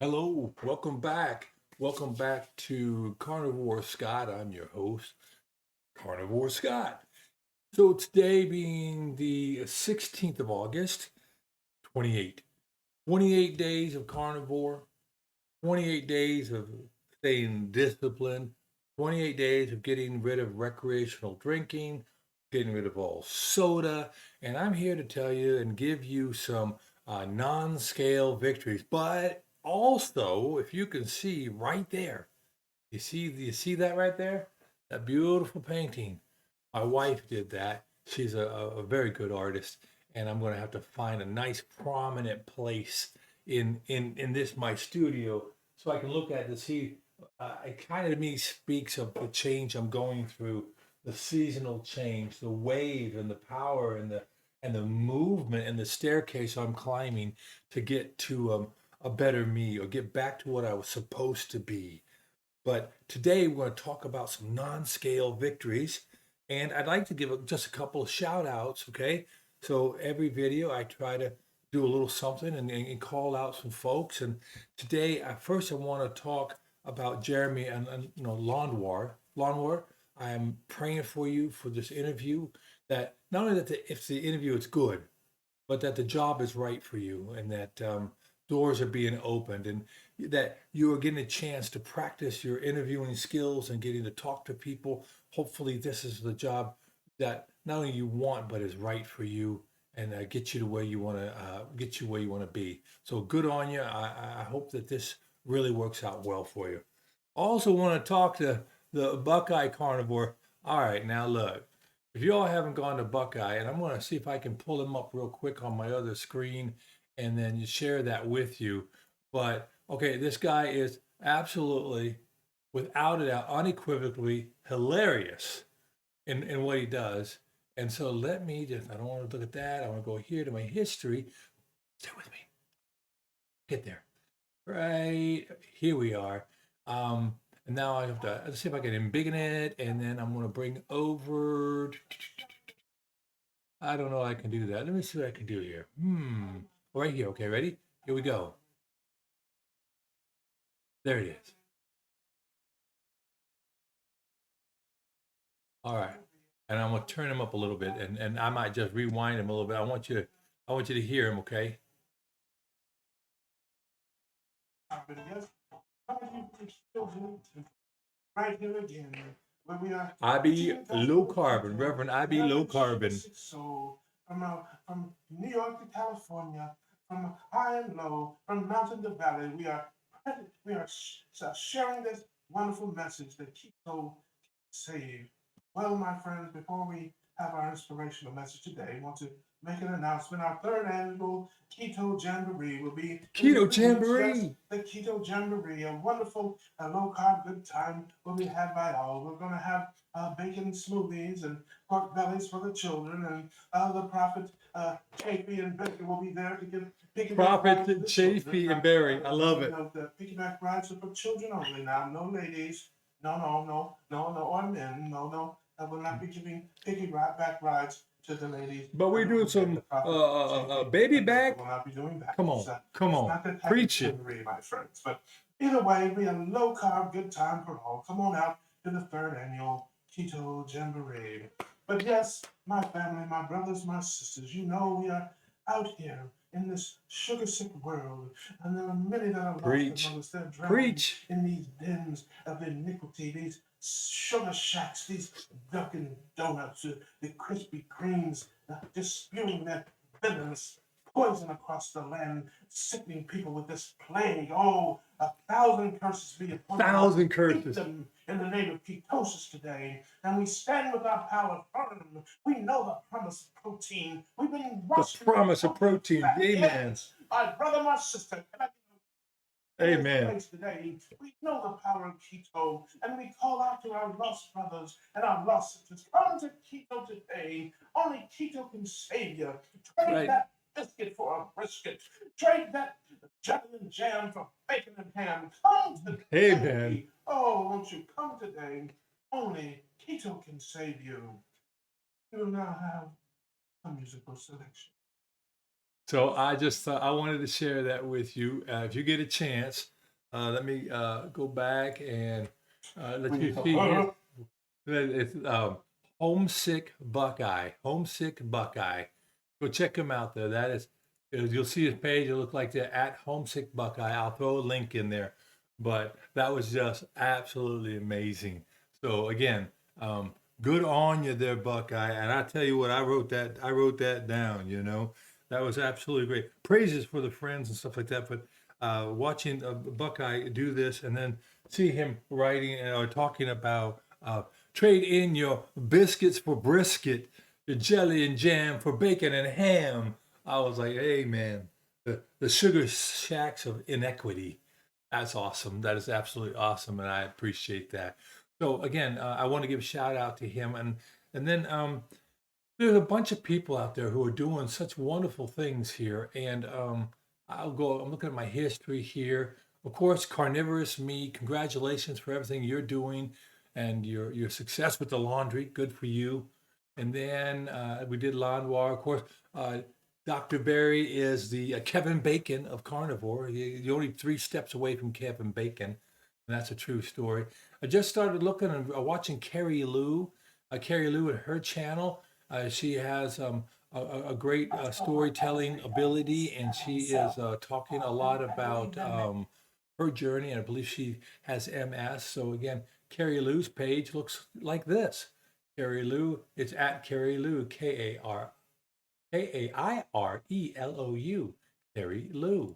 Hello, welcome back. Welcome back to CarnivoreScott. I'm your host, CarnivoreScott. So today being the 16th of August, 28. 28 days of carnivore, 28 days of staying disciplined, 28 days of getting rid of recreational drinking, getting rid of all soda. And I'm here to tell you and give you some non-scale victories. But also, if you can see right there, you see that right there? That beautiful painting. My wife did that. She's a very good artist, and I'm going to have to find a nice prominent place in this my studio so I can look at it and see. It kind of to me speaks of the change I'm going through, the seasonal change, the wave and the power and the movement and the staircase I'm climbing to get to a better me or get back to what I was supposed to be. But today we're going to talk about some non-scale victories. And I'd like to give just a couple of shout outs, okay? So every video I try to do a little something and call out some folks. And today, first I want to talk about Jeremy and Lawnwar. Lawnwar, I am praying for you for this interview. That not only that if the interview is good, but that the job is right for you and that doors are being opened and that you are getting a chance to practice your interviewing skills and getting to talk to people. Hopefully, this is the job that not only you want but is right for you and get you to where you want to get you where you want to be. So good on you. I hope that this really works out well for you. Also, want to talk to the Buckeye Carnivore. All right, now look. If you all haven't gone to Buckeye, and I'm going to see if I can pull him up real quick on my other screen and then you share that with you. But okay, this guy is absolutely, without a doubt, unequivocally hilarious in what he does. And so let me just, I don't want to look at that. I want to go here to my history. Stay with me. Get there. Right here we are. And now I have to, let's see if I can embiggen it. And then I'm going to bring over. I don't know I can do that. Let me see what I can do here. Right here. Okay, ready? Here we go. There it is. All right. And I'm gonna turn him up a little bit and I might just rewind him a little bit. I want you to hear him, okay? Right here again, where we are. IB low carbon, Reverend IB low carbon. So from New York to California, from high and low, from mountain to valley, we are sharing this wonderful message that Keto saved. Well, my friends, before we have our inspirational message today, I want to make an announcement. Our third annual Keto Jamboree will be Keto Jamboree. The Keto Jamboree, a wonderful low carb good time will be had by all. We're going to have bacon smoothies and pork bellies for the children, and the prophet Chafee and Biscuit will be there to give piggyback Prophet Chafee and Barry. I love it. The piggyback rides are for children only now, no ladies. No, no, no, no, no, or men. No, no. I will not be giving piggyback rides to the ladies. But we're doing some baby back. Will not be doing that. Come on, come on, preach it, my friends. But either way, we have low carb, good time for all. Come on out to the third annual Keto Jamboree. But yes, my family, my brothers, my sisters, you know we are out here in this sugar sick world, and there are many that are lost among us. They're drowning in these dens of iniquity, these sugar shacks, these Dunkin' Donuts, the Krispy Kremes, just spewing that venomous poison across the land, sickening people with this plague. Oh, 1,000 curses be upon them. 1,000 curses. Them in the name of ketosis today, and we stand with our power firm. We know the promise of protein. We've been washed. The promise of protein. Amen. Yes. My brother, my sister, can I Amen. Today, we know the power of keto, and we call out to our lost brothers and our lost sisters. Come to keto today. Only keto can save you. Trade that biscuit for a brisket. Trade that jelly and jam for bacon and ham. Come today. Amen. Oh, won't you come today? Only keto can save you. We will now have a musical selection. So I just thought I wanted to share that with you. If you get a chance, let me go back and let you see his. It's Homesick Buckeye. Homesick Buckeye. Go check him out there. That is, you'll see his page. It'll look like that at Homesick Buckeye. I'll throw a link in there. But that was just absolutely amazing. So again, good on you there, Buckeye. And I tell you what, I wrote that down. That was absolutely great. Praises for the friends and stuff like that. But watching Buckeye do this and then see him writing or talking about trade in your biscuits for brisket, your jelly and jam for bacon and ham. I was like, hey man, the sugar shacks of inequity. That's awesome. That is absolutely awesome, and I appreciate that. So again, I want to give a shout out to him, and then there's a bunch of people out there who are doing such wonderful things here, and I'll go. I'm looking at my history here. Of course, Carnivorous Me. Congratulations for everything you're doing, and your success with the laundry. Good for you. And then we did Lawnmower. Of course, Dr. Barry is the Kevin Bacon of Carnivore. You're only 3 steps away from Kevin Bacon, and that's a true story. I just started looking and watching Carrie Lou. Carrie Lou and her channel. She has a great storytelling ability, and she is talking a lot about her journey. And I believe she has MS. So again, Carrie Lou's page looks like this. Carrie Lou, it's at Carrie Lou, Kairelou, Carrie Lou.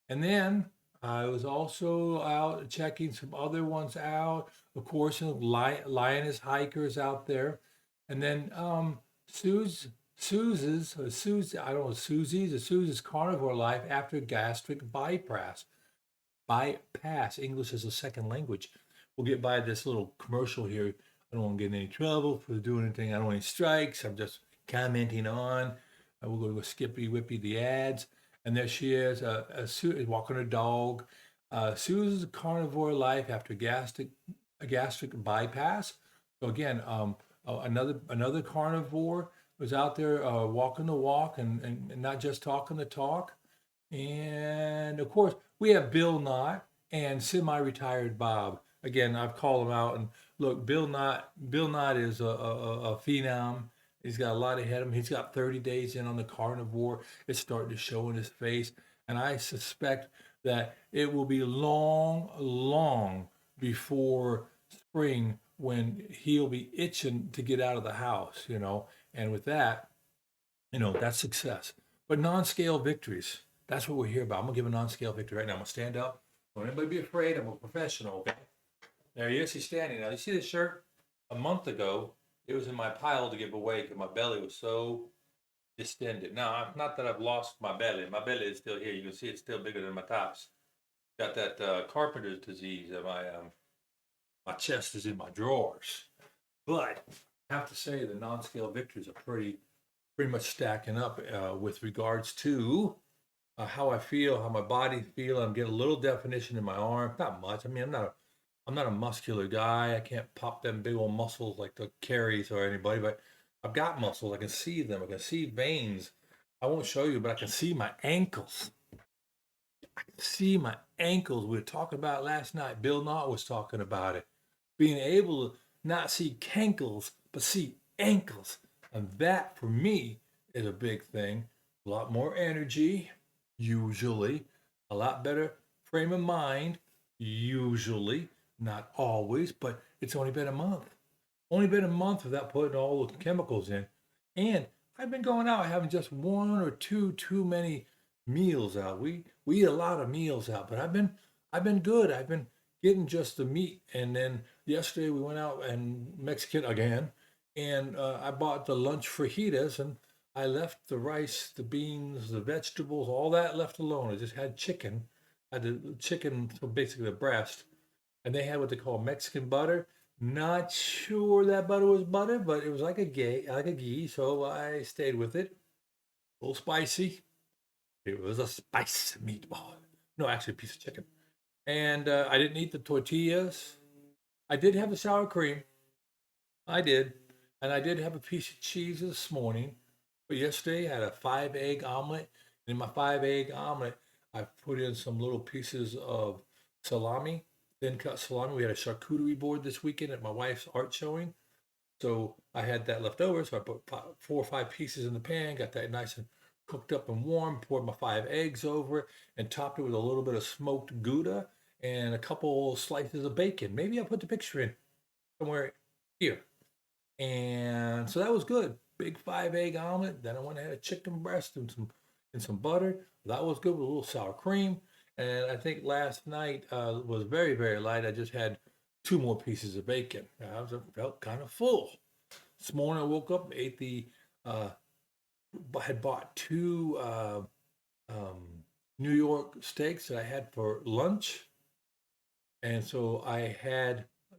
And then I was also out checking some other ones out. Of course, lioness hikers out there. And then Susie's carnivore life after gastric bypass. Bypass. English is a second language. We'll get by this little commercial here. I don't want to get in any trouble for doing anything. I don't want any strikes. I'm just commenting on. We'll go skippy whippy the ads. And there she is, walking her dog. Sue's carnivore life after a gastric bypass. So again, another carnivore was out there walking the walk and not just talking the talk. And of course, we have Bill Knott and semi-retired Bob. Again, I've called him out and look, Bill Knott is a phenom. He's got a lot ahead of him. He's got 30 days in on the carnivore. It's starting to show in his face. And I suspect that it will be long, long before spring when he'll be itching to get out of the house, And with that, that's success. But non-scale victories, that's what we're here about. I'm going to give a non-scale victory right now. I'm going to stand up. Don't anybody be afraid. I'm a professional, okay? There he is. He's standing now. You see this shirt? A month ago, it was in my pile to give away because my belly was so distended. Now, not that I've lost my belly. My belly is still here. You can see it's still bigger than my tops. Got that carpenter's disease. My chest is in my drawers. But I have to say the non-scale victories are pretty much stacking up with regards to how I feel, how my body feels. I'm getting a little definition in my arm. Not much. I mean, I'm not a muscular guy. I can't pop them big old muscles like the Carries or anybody, but I've got muscles. I can see them. I can see veins. I won't show you, but I can see my ankles. I can see my ankles. We were talking about it last night. Bill Knott was talking about it. Being able to not see cankles, but see ankles. And that, for me, is a big thing. A lot more energy, usually. A lot better frame of mind, usually. Not always, but it's only been a month. Only been a month without putting all the chemicals in. And I've been going out having just one or two too many meals out. We eat a lot of meals out, but I've been good. I've been getting just the meat. And then yesterday we went out and Mexican again, and I bought the lunch fajitas, and I left the rice, the beans, the vegetables, all that left alone. I just had chicken. I had the chicken, so basically the breast, and they had what they call Mexican butter. Not sure that butter was butter, but it was like a ghee, so I stayed with it. A little spicy. It was a spice meatball. No, actually, a piece of chicken. And I didn't eat the tortillas. I did have the sour cream. I did. And I did have a piece of cheese this morning. But yesterday I had a 5-egg omelet. In my 5 egg omelet, I put in some little pieces of salami, thin cut salami. We had a charcuterie board this weekend at my wife's art showing. So I had that left over. So I put 4 or 5 pieces in the pan, got that nice and cooked up and warm, poured my 5 eggs over it, and topped it with a little bit of smoked Gouda and a couple slices of bacon. Maybe I'll put the picture in somewhere here. And so that was good. Big 5 egg omelet. Then I went and had a chicken breast and some butter. That was good with a little sour cream. And I think last night was very, very light. I just had 2 more pieces of bacon. Felt kind of full. This morning I woke up, ate had bought 2 New York steaks that I had for lunch. And so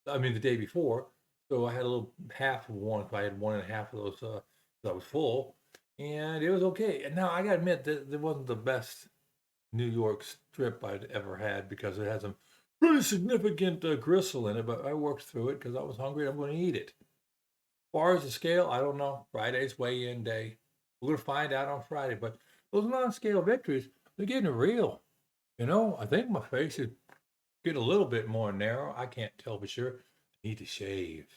the day before, so I had a little half of one. I had 1.5 of those, I was full, and it was okay. And now I gotta admit that it wasn't the best New York strip I'd ever had because it had some pretty significant gristle in it. But I worked through it because I was hungry and I'm going to eat it. As far as the scale, I don't know. Friday's weigh-in day. We're going to find out on Friday. But those non-scale victories, they're getting real. I think my face is getting a little bit more narrow. I can't tell for sure. I need to shave.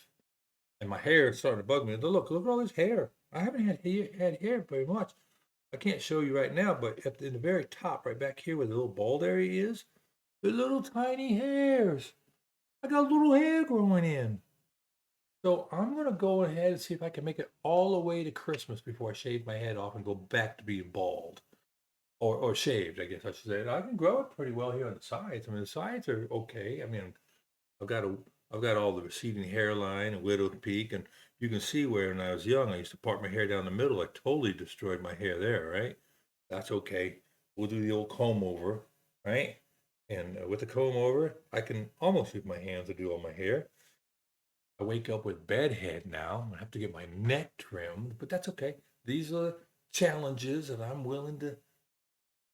And my hair is starting to bug me. Look at all this hair. I haven't had hair very much. I can't show you right now, but in the very top, right back here where the little bald area is, the little tiny hairs. I got a little hair growing in. So I'm going to go ahead and see if I can make it all the way to Christmas before I shave my head off and go back to being bald. Or shaved, I guess I should say. And I can grow it pretty well here on the sides. I mean, the sides are okay. I mean, I've got all the receding hairline and widow's peak, and you can see where when I was young, I used to part my hair down the middle. I totally destroyed my hair there, right? That's okay. We'll do the old comb over, right? And with the comb over, I can almost use my hands to do all my hair. I wake up with bedhead now. I'm gonna have to get my neck trimmed, but that's okay. These are challenges that I'm willing to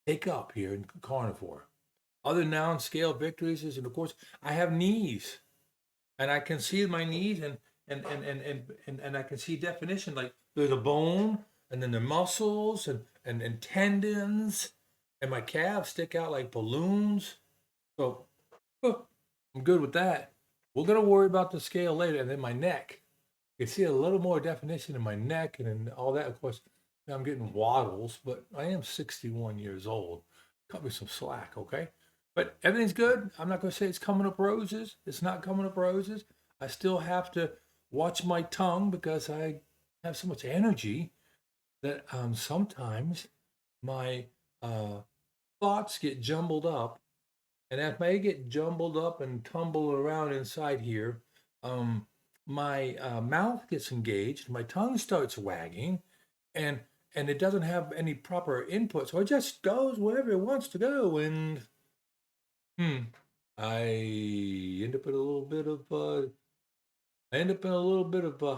take up here in Carnivore. Other non-scale victories is, and of course, I have knees, and I can see my knees, and I can see definition. Like there's a bone, and then the muscles, and tendons, and my calves stick out like balloons. So I'm good with that. We're gonna worry about the scale later, and then my neck. You can see a little more definition in my neck, and then all that. Of course, I'm getting waddles, but I am 61 years old. Cut me some slack, okay? But everything's good. I'm not going to say it's coming up roses. It's not coming up roses. I still have to watch my tongue because I have so much energy that sometimes my thoughts get jumbled up. And as they get jumbled up and tumble around inside here, my mouth gets engaged, my tongue starts wagging, and it doesn't have any proper input, so it just goes wherever it wants to go, and I end up in a little bit of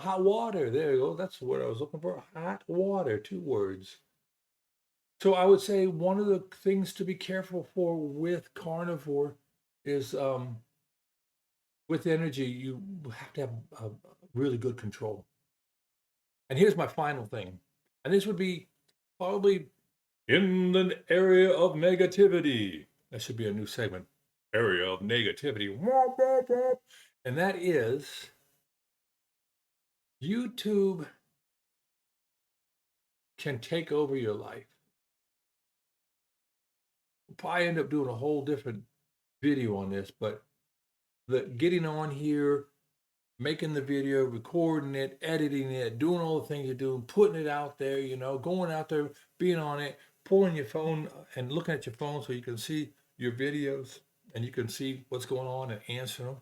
hot water. There you go. That's the word I was looking for. Hot water. 2 words. So I would say one of the things to be careful for with carnivore is with energy, you have to have a really good control. And here's my final thing. And this would be probably in the area of negativity. That should be a new segment. Area of negativity. And that is YouTube can take over your life. We'll probably end up doing a whole different video on this, but getting on here, making the video, recording it, editing it, doing all the things you do, putting it out there, going out there, being on it, pulling your phone and looking at your phone so you can see your videos and you can see what's going on and answer them.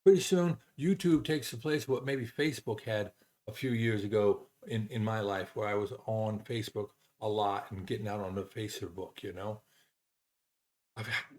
Pretty soon, YouTube takes the place of what maybe Facebook had a few years ago in my life, where I was on Facebook a lot and getting out on the Facebook,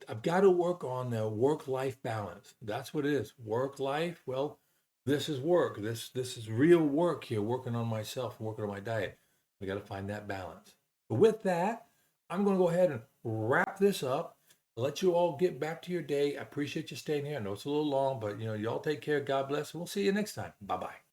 I've got to work on the work-life balance. That's what it is. Work-life. Well, this is work. This is real work here. Working on myself and working on my diet. We got to find that balance. But with that, I'm going to go ahead and wrap this up. Let you all get back to your day. I appreciate you staying here. I know it's a little long, but y'all take care. God bless. We'll see you next time. Bye-bye.